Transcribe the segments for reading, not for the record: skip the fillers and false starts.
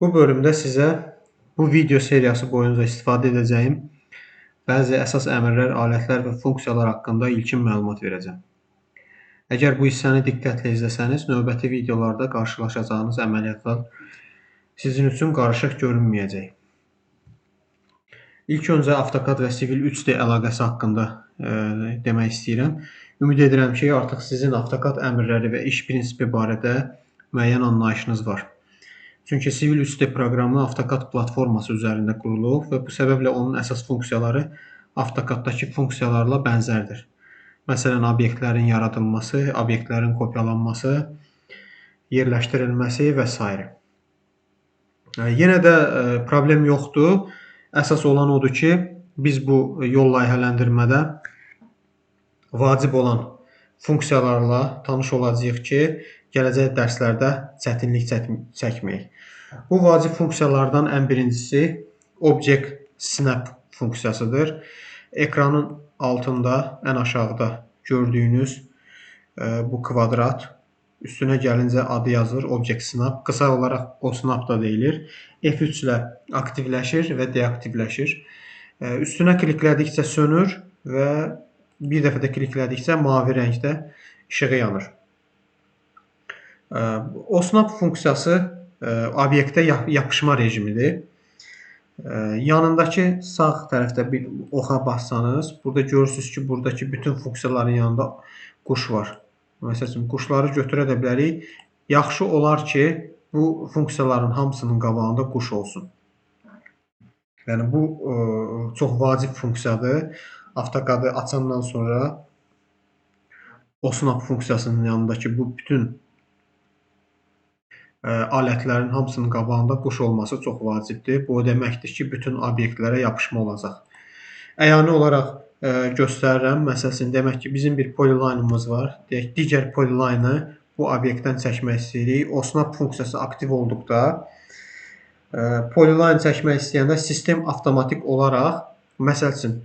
Bu bölümdə sizə bu video seriyası boyunca istifadə edəcəyim bəzi əsas əmrlər, alətlər və funksiyalar haqqında ilkin məlumat verəcəm. Əgər bu hissəni diqqətlə izləsəniz, növbəti videolarda qarşılaşacağınız əməliyyatlar sizin üçün qarışıq görünməyəcək. İlk öncə AutoCAD və Civil 3D əlaqəsi haqqında demək istəyirəm. Ümid edirəm ki, artıq sizin AutoCAD əmrləri və iş prinsipi barədə müəyyən anlayışınız var. Çünki Civil 3D proqramı AutoCAD platforması üzərində qurulub və bu səbəblə onun əsas funksiyaları AutoCAD-dakı funksiyalarla bənzərdir. Məsələn, obyektlərin yaradılması, obyektlərin kopyalanması, yerləşdirilməsi və s. Yenə də problem yoxdur. Əsas olan odur ki, biz bu yol layihələndirmədə vacib olan funksiyalarla tanış olacağıq ki, gələcək dərslərdə çətinlik çəkməyək. Bu vacib funksiyalardan ən birincisi Object Snap funksiyasıdır. Ekranın altında, ən aşağıda gördüyünüz bu kvadrat, üstünə gəlincə adı yazılır Object Snap. Qısa olaraq OSNAP da deyilir. F3 ilə aktivləşir və deaktivləşir. Üstünə kliklədikcə sönür və bir dəfə də kliklədikcə mavi rəngdə işığı yanır. OSNAP funksiyası obyektə yapışma rejimidir. Yanındakı sağ tərəfdə bir oxa bassanız, burada görürsünüz ki, buradakı bütün funksiyaların yanında quş var. Məsəl üçün, quşları götürə də bilərik. Yaxşı olar ki, bu funksiyaların hamısının qabağında quş olsun. Yəni, bu çox vacib funksiyadır. AutoCAD-ı açandan sonra OSNAP funksiyasının yanındakı bu bütün alətlərin hamısının qabağında quş olması çox vacibdir. Bu o deməkdir ki, bütün obyektlərə yapışma olacaq. Əyani olaraq göstərirəm. Məsəl üçün, demək ki, bizim bir polyline'ımız var. Deyək, digər polyline'ı bu obyektdən çəkmək istəyirik. OSNAP funksiyası aktiv olduqda polyline çəkmək istəyəndə sistem avtomatik olaraq, məsəl üçün,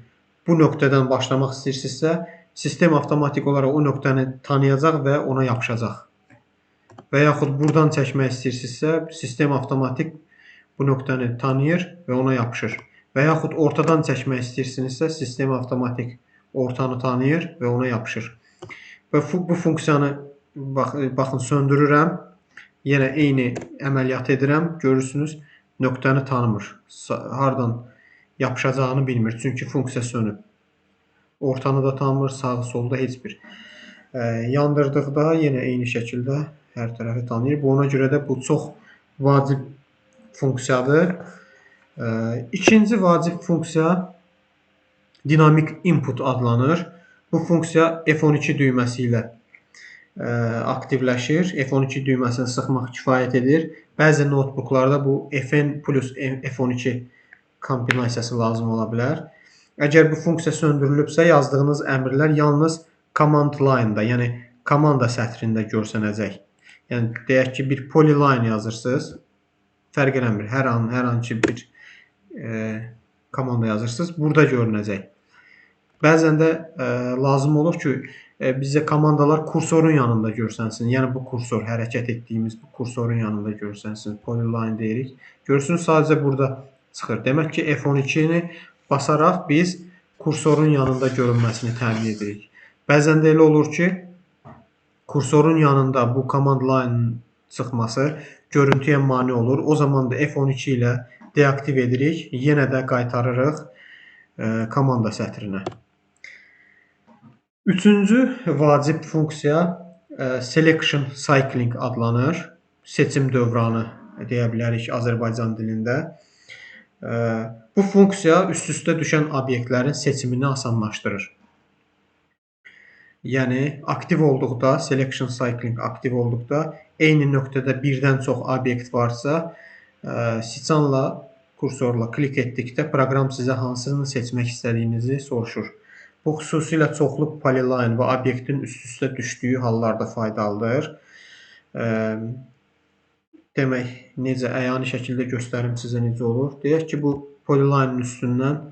bu nöqtədən başlamaq istəyirsinizsə, sistem avtomatik olaraq o nöqtəni tanıyacaq və ona yapışacaq. Və yaxud buradan çəkmək istəyirsinizsə, sistem avtomatik bu nöqtəni tanıyır və ona yapışır. Və yaxud ortadan çəkmək istəyirsinizsə, sistem avtomatik ortanı tanıyır və ona yapışır. Və bu funksiyanı baxın söndürürəm. Yenə eyni əməliyyat edirəm. Görürsünüz, nöqtəni tanımır. Hardan yapışacağını bilmir. Çünki funksiya sönüb. Ortanı da tanımır, sağı solda heç bir. Yandırdıqda yenə eyni şəkildə hər tərəfi tanıyır. Ona görə də bu çox vacib funksiyadır. İkinci vacib funksiya dinamik input adlanır. Bu funksiya F12 düyməsi ilə aktivləşir. F12 düyməsini sıxmaq kifayət edir. Bəzi notebooklarda bu Fn plus F12 kombinasiyası lazım ola bilər. Əgər bu funksiya söndürülübsə, yazdığınız əmrlər yalnız command line-da, yəni komanda sətrində görsənəcək. Yəni, deyək ki, bir polyline yazırsınız, fərq eləmir, hər hansı bir komanda yazırsınız, burada görünəcək. Bəzən də lazım olur ki, bizə komandalar kursorun yanında görsənsin. Yəni, bu kursor, hərəkət etdiyimiz bu kursorun yanında görsənsin. Polyline deyirik. Görürsünüz, sadəcə burada çıxır. Demək ki, F12-ni basaraq biz kursorun yanında görünməsini təmin edirik. Bəzən də elə olur ki, kursorun yanında bu command line çıxması görüntüyə mane olur. O zaman da F12 ilə deaktiv edirik. Yenə də qaytarırıq komanda sətrinə. Üçüncü vacib funksiya Selection Cycling adlanır. Seçim dövranı deyə bilərik Azərbaycan dilində. Bu funksiya üst-üstə düşən obyektlərin seçimini asanlaşdırır. Yəni, aktiv olduqda, Selection Cycling aktiv olduqda, eyni nöqtədə birdən çox obyekt varsa, siçanla, kursorla klik etdikdə proqram sizə hansını seçmək istədiyinizi soruşur. Bu xüsusilə çoxlu polyline və obyektin üst-üstə düşdüyü hallarda faydalıdır. Demək, necə əyani şəkildə göstərim sizə necə olur. Deyək ki, bu polyline'ın üstündən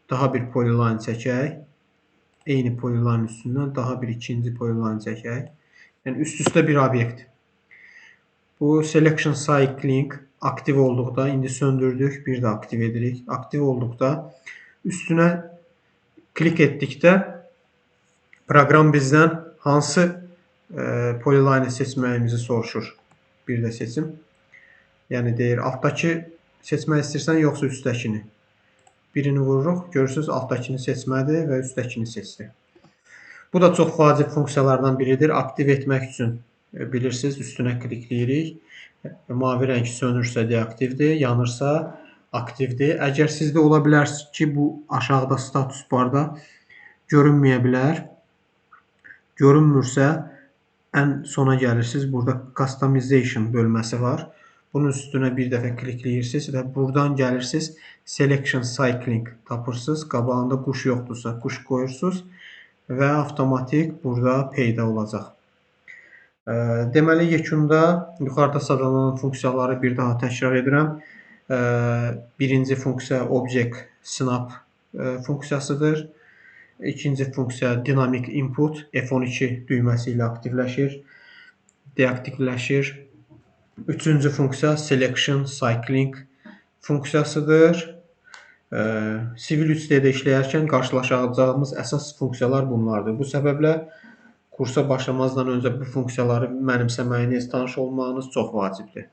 daha bir polyline çəkək. Eyni polyline üstündən daha bir ikinci polyline çəkək. Yəni, üst-üstə bir obyekt. Bu selection cycling aktiv olduqda indi söndürdük, bir də aktiv edirik. Aktiv olduqda üstünə klik etdikdə proqram bizdən hansı polyline seçməyimizi soruşur. Bir də seçim. Yəni deyir, altdakı seçmək istəyirsən, yoxsa üstdəkini. Birini vururuq, görürsünüz altdakını seçmədi və üstdəkini seçdi. Bu da çox vacib funksiyalardan biridir. Aktiv etmək üçün bilirsiniz, üstünə klikləyirik. Mavi rəng sönürsə deaktivdir, yanırsa aktivdir. Əgər sizdə ola bilər ki, bu aşağıda status barda görünməyə bilər. Görünmürsə, ən sona gəlirsiniz. Burada customization bölməsi var. Bunun üstünə bir dəfə klikləyirsiniz və buradan gəlirsiniz. Selection cycling tapırsınız. Qabağında quş yoxdursa, quş qoyursunuz və avtomatik burada peyda olacaq. Deməli, yekunda yuxarıda sadalanan funksiyaları bir daha təkrar edirəm. Birinci funksiya Object Snap funksiyasıdır. İkinci funksiya Dynamic Input F12 düyməsi ilə aktivləşir, deaktivləşir. Üçüncü funksiya Selection Cycling funksiyasıdır. Civil 3D-də işləyərkən qarşılaşacağımız əsas funksiyalar bunlardır. Bu səbəblə kursa başlamazdan öncə bu funksiyaları mənimsəməyiniz, tanış olmağınız çox vacibdir.